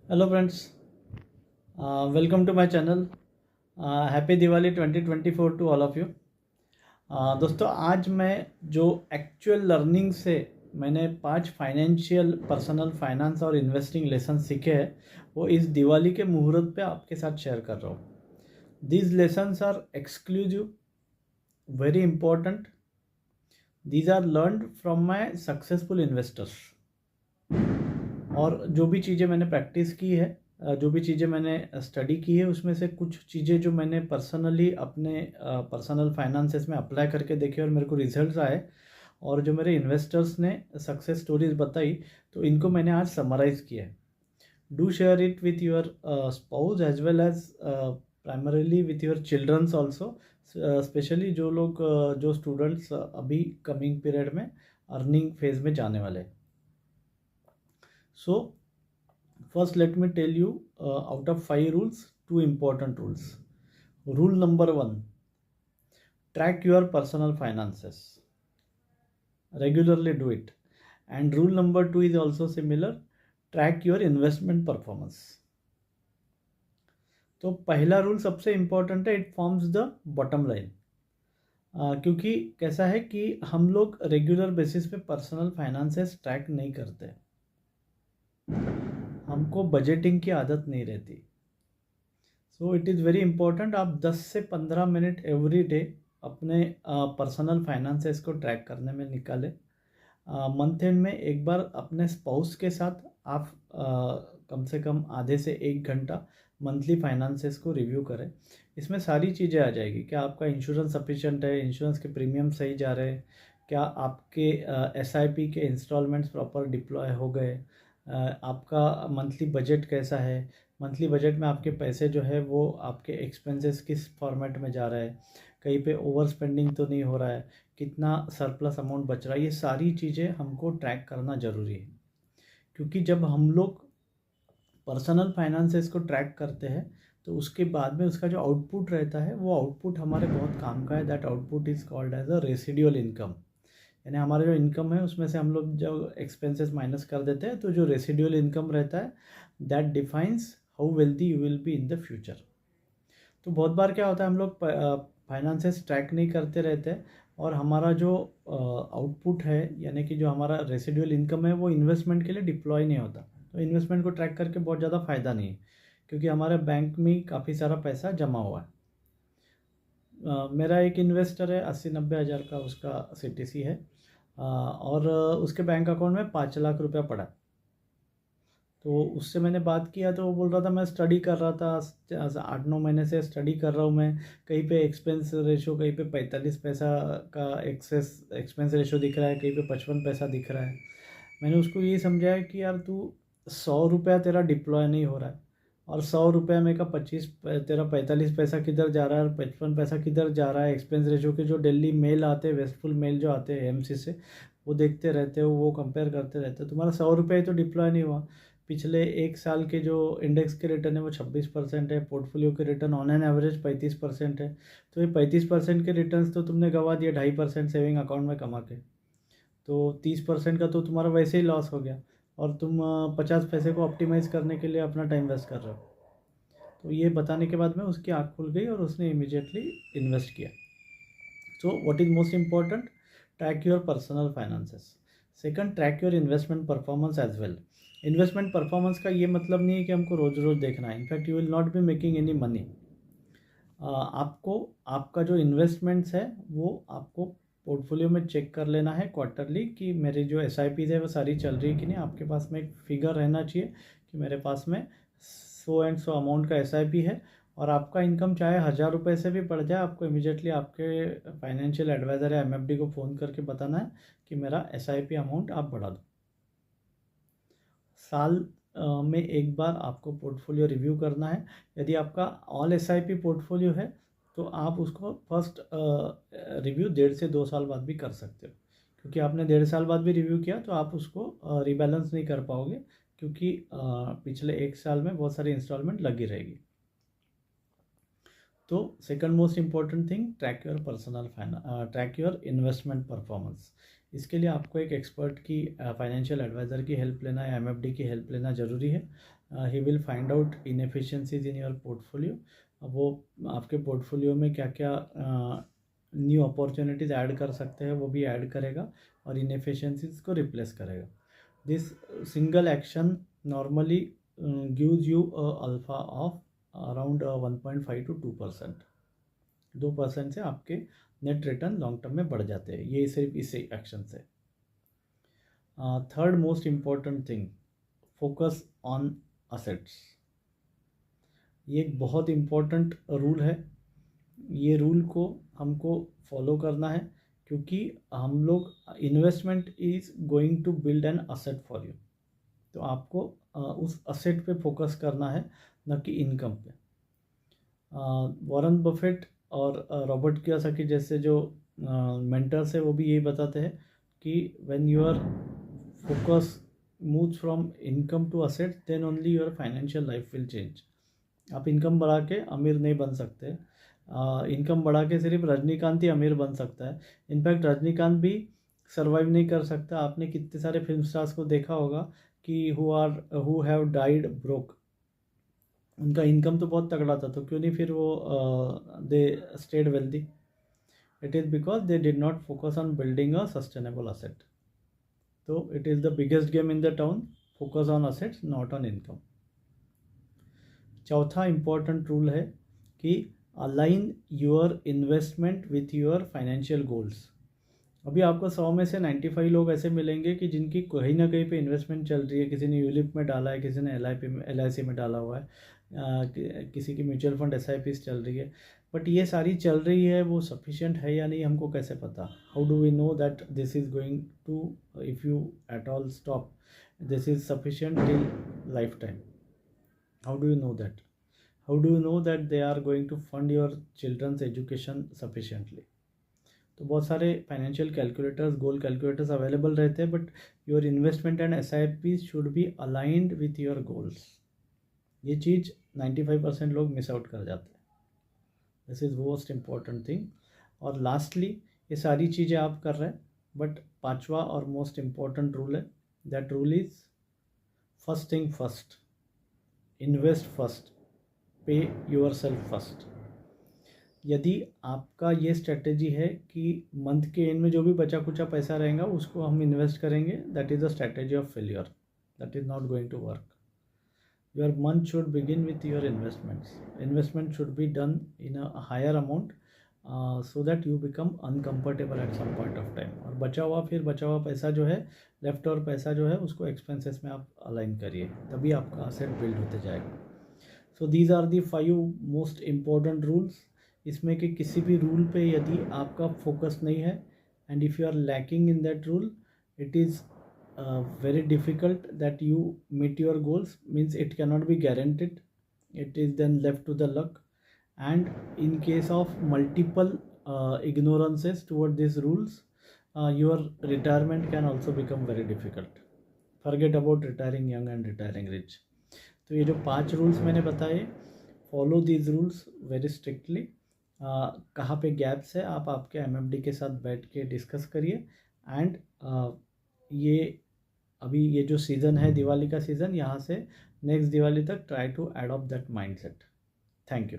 Hello friends, welcome to my channel. Happy Diwali 2024 to all of you. दोस्तों, आज मैं जो एक्चुअल लर्निंग से मैंने 5 फाइनेंशियल पर्सनल फाइनेंस और इन्वेस्टिंग लेसन सीखे हैं, वो इस दिवाली के मुहूर्त पे आपके साथ शेयर कर रहा हूँ। These lessons are exclusive, very important. These are learned from my successful investors. और जो भी चीज़ें मैंने प्रैक्टिस की है, जो भी चीज़ें मैंने स्टडी की है, उसमें से कुछ चीज़ें जो मैंने पर्सनली अपने पर्सनल फाइनेंसेस में अप्लाई करके देखे और मेरे को रिजल्ट्स आए, और जो मेरे इन्वेस्टर्स ने सक्सेस स्टोरीज बताई, तो इनको मैंने आज समराइज़ किया है। Do share it with your spouse as well as primarily with your childrens also, especially जो लोग जो स्टूडेंट्स अभी कमिंग पीरियड में अर्निंग फेज में जाने वाले हैं। So, first let me tell you, out of 5 rules, 2 important rules. Rule number 1, track your personal finances. Regularly do it. And rule number 2 is also similar, track your investment performance. तो पहला rule सबसे important है, it forms the bottom line. क्योंकि कैसा है कि हम लोग रेगुलर बेसिस पे पर्सनल फाइनेंसेस ट्रैक नहीं करते, हमको बजटिंग की आदत नहीं रहती। So it is very important, आप 10 से 15 मिनट एवरी डे अपने पर्सनल फाइनेंसेस को ट्रैक करने में निकालें। मंथ एंड में एक बार अपने स्पाउस के साथ आप कम से कम आधे से 1 घंटा मंथली फाइनेंसेस को रिव्यू करें। इसमें सारी चीज़ें आ जाएगी, क्या आपका इंश्योरेंस सफिशिएंट है, इंश्योरेंस के प्रीमियम सही जा रहे हैं, क्या आपके SIP के इंस्टॉलमेंट्स प्रॉपर डिप्लॉय हो गए, आपका मंथली बजट कैसा है, मंथली बजट में आपके पैसे जो है वो आपके एक्सपेंसेस किस फॉर्मेट में जा रहा है, कहीं पे ओवर स्पेंडिंग तो नहीं हो रहा है, कितना सरप्लस अमाउंट बच रहा है। ये सारी चीज़ें हमको ट्रैक करना ज़रूरी है, क्योंकि जब हम लोग पर्सनल फाइनेंसेस को ट्रैक करते हैं तो उसके बाद में उसका जो आउटपुट रहता है, वो आउटपुट हमारे बहुत काम का है। That output is called as a residual income. यानी हमारा जो इनकम है उसमें से हम लोग जो एक्सपेंसेस माइनस कर देते हैं, तो जो रेसिडुअल इनकम रहता है, that defines how wealthy you will be in the future. तो बहुत बार क्या होता है, हम लोग फाइनेंसेस ट्रैक नहीं करते रहते और हमारा जो आउटपुट है, यानी कि जो हमारा रेसिडुअल इनकम है, वो इन्वेस्टमेंट के लिए डिप्लॉय नहीं होता। तो इन्वेस्टमेंट को ट्रैक करके बहुत ज़्यादा फ़ायदा नहीं है, क्योंकि हमारे बैंक में काफ़ी सारा पैसा जमा हुआ है। मेरा एक इन्वेस्टर है, 80-90 हज़ार का उसका CTC है, और उसके बैंक अकाउंट में 5 लाख रुपया पड़ा है। तो उससे मैंने बात किया तो वो बोल रहा था, मैं स्टडी कर रहा था, 8-9 महीने से स्टडी कर रहा हूँ मैं, कहीं पे एक्सपेंस रेशो, कहीं पे 45 पैसा का एक्सपेंस रेशो दिख रहा है, कहीं पे 55 पैसा दिख रहा है। मैंने उसको ये समझाया कि यार तू 100 रुपया तेरा डिप्लॉय नहीं हो रहा है, और 100 रुपया में का 25 तेरा 45 पैसा किधर जा रहा है और 55 पैसा किधर जा रहा है। एक्सपेंस रेशो के जो डेली मेल आते हैं, वेस्टफुल मेल जो आते हैं AMC से, वो देखते रहते हो, वो कंपेयर करते रहते हो। तुम्हारा 100 रुपया ही तो डिप्लॉय नहीं हुआ। पिछले 1 साल के जो इंडेक्स के रिटर्न है वो 26% है, पोर्टफोलियो के रिटर्न ऑन एन एवरेज 35% है। तो ये 35% के रिटर्न्स तो तुमने गवा दिए 2.5% सेविंग अकाउंट में कमा के। तो 30% का तो तुम्हारा वैसे ही लॉस हो गया, और तुम 50 पैसे को ऑप्टिमाइज़ करने के लिए अपना टाइम वेस्ट कर रहे हो। तो ये बताने के बाद में उसकी आँख खुल गई और उसने इमीडिएटली इन्वेस्ट किया। So what is most important, track your personal finances. Second, track your investment performance as well. Investment performance का ये मतलब नहीं है कि हमको रोज़ रोज़ देखना है। In fact you will not be making any money. आपको आपका जो इन्वेस्टमेंट्स है वो आपको पोर्टफोलियो में चेक कर लेना है क्वार्टरली, कि मेरी जो SIPs है वो सारी चल रही है कि नहीं। आपके पास में एक फिगर रहना चाहिए कि मेरे पास में सो एंड सो अमाउंट का SIP है, और आपका इनकम चाहे 1000 रुपये से भी बढ़ जाए, आपको इमीडिएटली आपके फाइनेंशियल एडवाइज़र या MFD को फ़ोन करके बताना है कि मेरा SIP अमाउंट आप बढ़ा दो। साल में एक बार आपको पोर्टफोलियो रिव्यू करना है। यदि आपका ऑल SIP पोर्टफोलियो है तो आप उसको फर्स्ट रिव्यू 1.5 से 2 साल बाद भी कर सकते हो, क्योंकि आपने 1.5 साल बाद भी रिव्यू किया तो आप उसको रिबैलेंस नहीं कर पाओगे, क्योंकि पिछले 1 साल में बहुत सारी इंस्टॉलमेंट लगी रहेगी। तो second most important thing, track your investment performance. इसके लिए आपको एक एक्सपर्ट की फाइनेंशियल एडवाइज़र की हेल्प लेना या एमएफडी की हेल्प लेना ज़रूरी है. He will find out inefficiencies in your portfolio. वो आपके पोर्टफोलियो में क्या क्या न्यू अपॉर्चुनिटीज़ ऐड कर सकते हैं वो भी ऐड करेगा और इनएफिशिएंसीज को रिप्लेस करेगा. This single action normally gives you alpha of around 1.5 to 2%. 2% से आपके नेट रिटर्न लॉन्ग टर्म में बढ़ जाते हैं, ये सिर्फ इस एक्शन से. Third most important thing, focus on assets. ये एक बहुत इम्पॉर्टेंट रूल है. ये रूल को हमको फॉलो करना है क्योंकि हम लोग investment is going to build an asset for you. तो आपको उस असेट पे फोकस करना है, न कि इनकम पे. वॉरेन बफेट और रॉबर्ट कियोसाकी जैसे जो मेंटर्स है वो भी यही बताते हैं कि when your focus moves from income to assets then only your financial life will change. आप इनकम बढ़ा के अमीर नहीं बन सकते. इनकम बढ़ा के सिर्फ रजनीकांत ही अमीर बन सकता है. इनफैक्ट रजनीकांत भी सर्वाइव नहीं कर सकता. आपने कितने सारे फिल्म स्टार्स को देखा होगा कि हु हैव डाइड ब्रोक. उनका इनकम तो बहुत तगड़ा था, तो क्यों नहीं फिर वो they stayed wealthy. It is because they did not focus on building a sustainable asset. तो it is the biggest game in the town, focus on assets not on income. चौथा इम्पॉर्टेंट रूल है कि align your investment with your financial goals. अभी आपको 100 में से 95 लोग ऐसे मिलेंगे कि जिनकी कहीं ना कहीं पे इन्वेस्टमेंट चल रही है. किसी ने यूलिप में डाला है, किसी ने LIC में डाला हुआ है, किसी की म्यूचुअल फंड SIPs चल रही है. बट ये सारी चल रही है, वो सफिशिएंट है या नहीं हमको कैसे पता? How do we know that this is going to, if you at all stop, this is sufficient till lifetime? How do you know that? How do you know that they are going to fund your children's education sufficiently? तो बहुत सारे financial calculators, गोल calculators available रहते हैं, but your investment and SIP should be aligned with your goals. ये चीज़ 95% लोग miss out कर जाते हैं. This is most important thing. और लास्टली, ये सारी चीज़ें आप कर रहे हैं, बट पांचवा और मोस्ट इम्पॉर्टेंट रूल है. That rule is first thing first, invest first, पे योर सेल्फ फर्स्ट. यदि आपका ये स्ट्रेटेजी है कि मंथ के एंड में जो भी बचा कुचा पैसा रहेगा उसको हम इन्वेस्ट करेंगे, that is the strategy of failure. That is not going to work. Your month should begin with your investments. Investment should be done in a higher amount so that you become uncomfortable at some point of time. और बचा हुआ पैसा जो है, left over पैसा जो है, उसको एक्सपेंसेस में आप अलाइन करिए, तभी आपका असेट बिल्ड होते जाएगा. So these are the 5 most important rules. इसमें कि किसी भी रूल पे यदि आपका फोकस नहीं है and if you are lacking in that rule, it is very difficult that you meet your goals. Means it cannot be guaranteed. It is then left to the luck. And in case of multiple ignorances toward these rules, your retirement can also become very difficult. Forget about retiring young and retiring rich. तो ये जो 5 rules मैंने बताए, follow these rules very strictly. कहाँ पे gaps है आप आपके MFD के साथ बैठ के डिस्कस करिए. एंड ये अभी ये जो सीज़न है, दिवाली का सीज़न, यहाँ से नेक्स्ट दिवाली तक try to adopt that mindset. Thank you.